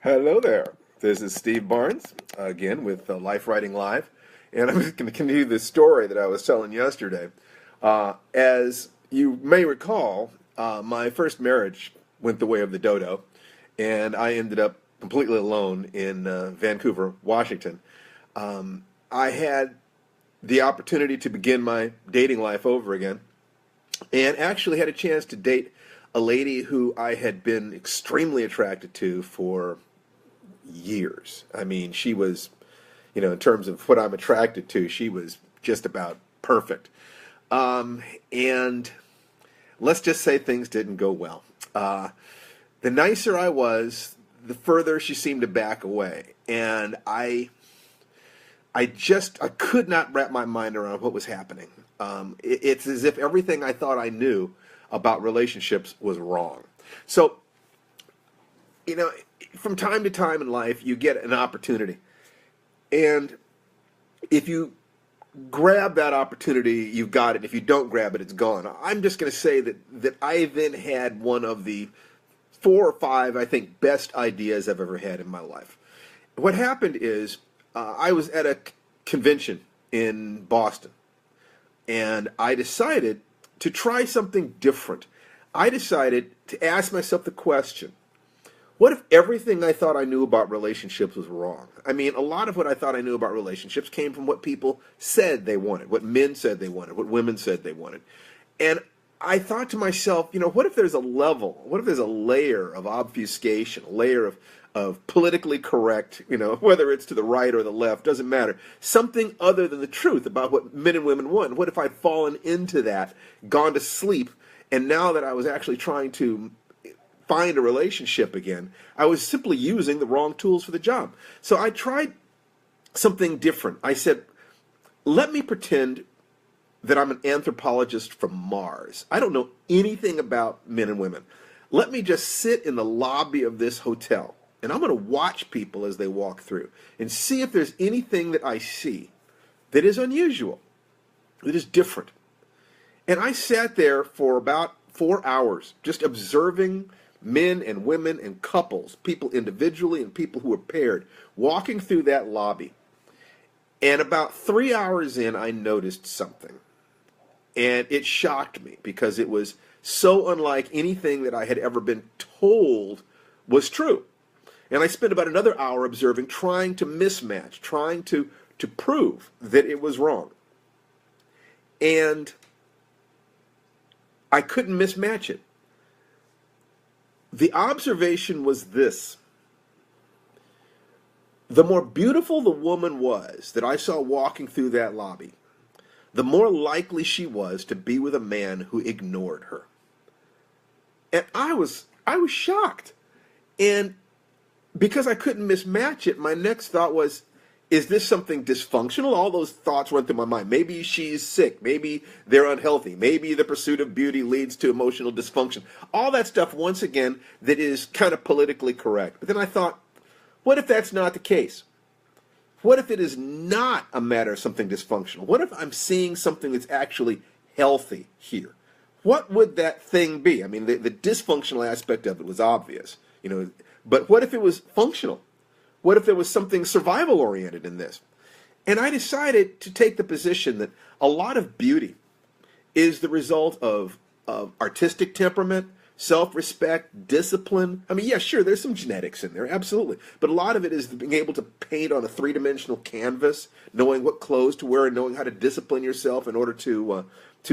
Hello there. This is Steve Barnes, again with Life Writing Live. And I'm just going to continue the story that I was telling yesterday. As you may recall, my first marriage went the way of the dodo, and I ended up completely alone in Vancouver, Washington. I had the opportunity to begin my dating life over again, and actually had a chance to date a lady who I had been extremely attracted to for years. I mean, she was, in terms of what I'm attracted to, she was just about perfect. And let's just say things didn't go well. The nicer I was, the further she seemed to back away. And I could not wrap my mind around what was happening. It's as if everything I thought I knew about relationships was wrong. So, from time to time in life, you get an opportunity. And if you grab that opportunity, you've got it. If you don't grab it, it's gone. I'm just going to say that I then had one of the 4 or 5, I think, best ideas I've ever had in my life. What happened is I was at a convention in Boston, and I decided to try something different. I decided to ask myself the question, what if everything I thought I knew about relationships was wrong? I mean, a lot of what I thought I knew about relationships came from what people said they wanted, what men said they wanted, what women said they wanted. And I thought to myself, what if there's a level, what if there's a layer of obfuscation, a layer of politically correct, whether it's to the right or the left, doesn't matter, something other than the truth about what men and women want. What if I'd fallen into that, gone to sleep, and now that I was actually trying to find a relationship again, I was simply using the wrong tools for the job. So I tried something different. I said, let me pretend that I'm an anthropologist from Mars. I don't know anything about men and women. Let me just sit in the lobby of this hotel, and I'm going to watch people as they walk through and see if there's anything that I see that is unusual, that is different. And I sat there for about 4 hours just observing men and women and couples, people individually and people who were paired, walking through that lobby. And about 3 hours in, I noticed something. And it shocked me because it was so unlike anything that I had ever been told was true. And I spent about another hour observing, trying to mismatch, trying to prove that it was wrong. And I couldn't mismatch it. The observation was this: the more beautiful the woman was that I saw walking through that lobby, the more likely she was to be with a man who ignored her. And I was shocked. And because I couldn't mismatch it, my next thought was, is this something dysfunctional? All those thoughts went through my mind. Maybe she's sick. Maybe they're unhealthy. Maybe the pursuit of beauty leads to emotional dysfunction. All that stuff, once again, that is kind of politically correct. But then I thought, what if that's not the case? What if it is not a matter of something dysfunctional? What if I'm seeing something that's actually healthy here? What would that thing be? I mean, the dysfunctional aspect of it was obvious, but what if it was functional? What if there was something survival-oriented in this? And I decided to take the position that a lot of beauty is the result of artistic temperament, self-respect, discipline. I mean, yeah, sure, there's some genetics in there, absolutely. But a lot of it is being able to paint on a three-dimensional canvas, knowing what clothes to wear and knowing how to discipline yourself in order to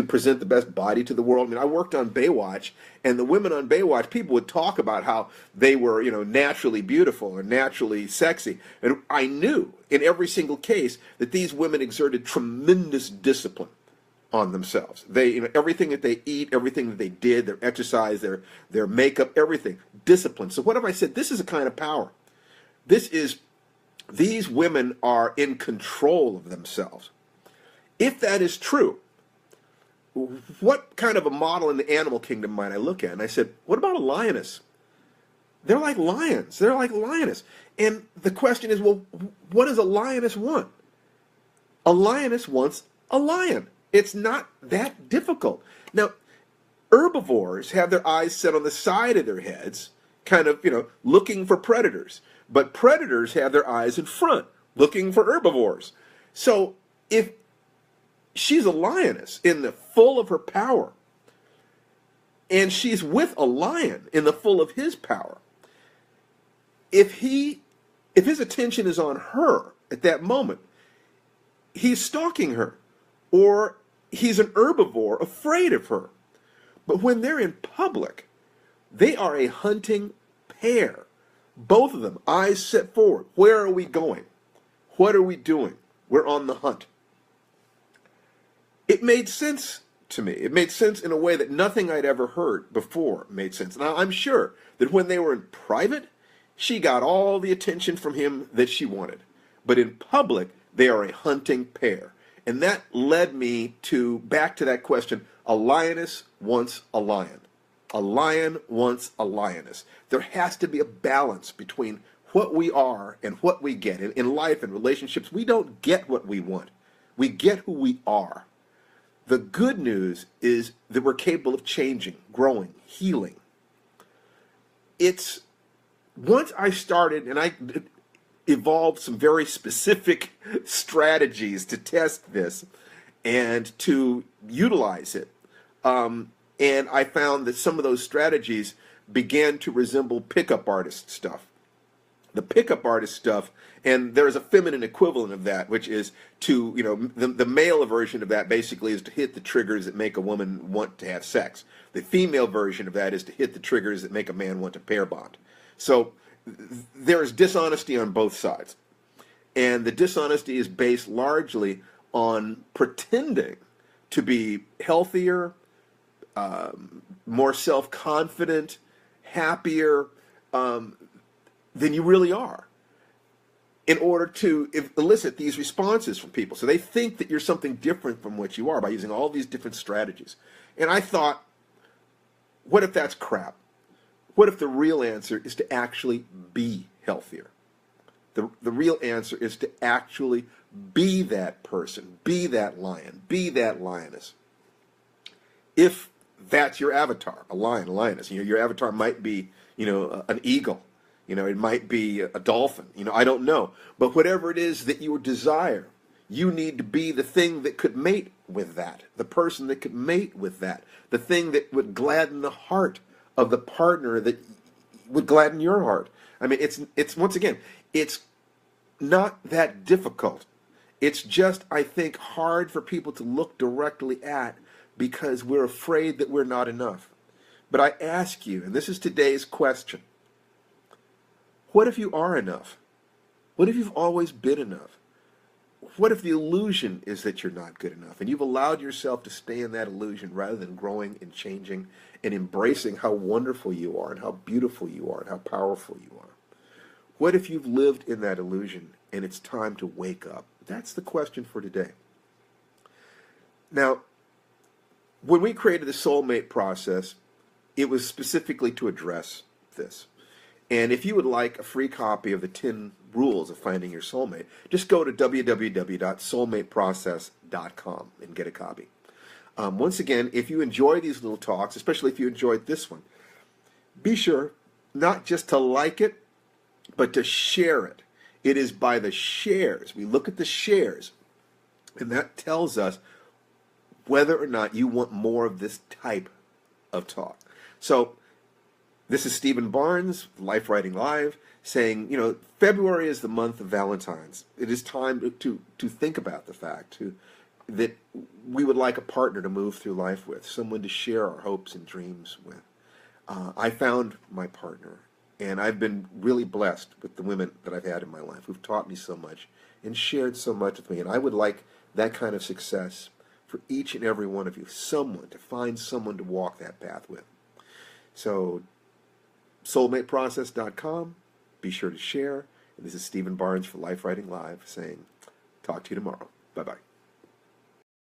present the best body to the world. I mean, I worked on Baywatch, and the women on Baywatch, people would talk about how they were, naturally beautiful or naturally sexy. And I knew in every single case that these women exerted tremendous discipline on themselves. They, everything that they eat, everything that they did, their exercise, their makeup, everything, discipline. So what if I said, this is a kind of power? These women are in control of themselves. If that is true, what kind of a model in the animal kingdom might I look at? And I said, what about a lioness? They're like lions. They're like lioness. And the question is, well, what does a lioness want? A lioness wants a lion. It's not that difficult. Now, herbivores have their eyes set on the side of their heads, kind of, looking for predators. But predators have their eyes in front, looking for herbivores. So if she's a lioness in the full of her power, and she's with a lion in the full of his power, if his attention is on her at that moment, he's stalking her, or he's an herbivore afraid of her. But when they're in public, they are a hunting pair. Both of them, eyes set forward. Where are we going? What are we doing? We're on the hunt. It made sense to me. It made sense in a way that nothing I'd ever heard before made sense. Now, I'm sure that when they were in private, she got all the attention from him that she wanted. But in public, they are a hunting pair. And that led me back to that question, a lioness wants a lion. A lion wants a lioness. There has to be a balance between what we are and what we get. In life and relationships, we don't get what we want. We get who we are. The good news is that we're capable of changing, growing, healing. Once I started, and I evolved some very specific strategies to test this and to utilize it. And I found that some of those strategies began to resemble pickup artist stuff. The pickup artist stuff, and there is a feminine equivalent of that, which is the male version of that basically is to hit the triggers that make a woman want to have sex. The female version of that is to hit the triggers that make a man want to pair bond. So there is dishonesty on both sides. And the dishonesty is based largely on pretending to be healthier, more self-confident, happier than you really are, in order to elicit these responses from people. So they think that you're something different from what you are by using all these different strategies. And I thought, what if that's crap? What if the real answer is to actually be healthier? The real answer is to actually be that person, be that lion, be that lioness. If that's your avatar, a lion, a lioness, your avatar might be, an eagle, it might be a dolphin, I don't know. But whatever it is that you desire, you need to be the thing that could mate with that, the person that could mate with that, the thing that would gladden the heart of the partner that would gladden your heart. I mean, it's once again, it's not that difficult. It's just, I think, hard for people to look directly at because we're afraid that we're not enough. But I ask you, and this is today's question, what if you are enough? What if you've always been enough? What if the illusion is that you're not good enough and you've allowed yourself to stay in that illusion rather than growing and changing and embracing how wonderful you are and how beautiful you are and how powerful you are? What if you've lived in that illusion and it's time to wake up? That's the question for today. Now, when we created the Soulmate Process, it was specifically to address this. And if you would like a free copy of the 10 rules of finding your soulmate, just go to www.soulmateprocess.com and get a copy. Once again, if you enjoy these little talks, especially if you enjoyed this one, be sure not just to like it, but to share it. It is by the shares. We look at the shares, and that tells us whether or not you want more of this type of talk. So, this is Stephen Barnes, Life Writing Live, saying, February is the month of Valentine's. It is time to think about the fact that we would like a partner to move through life with, someone to share our hopes and dreams with. I found my partner, and I've been really blessed with the women that I've had in my life who've taught me so much and shared so much with me. And I would like that kind of success for each and every one of you, to find someone to walk that path with. So, soulmateprocess.com. Be sure to share. And this is Stephen Barnes for Life Writing Live saying, talk to you tomorrow. Bye-bye.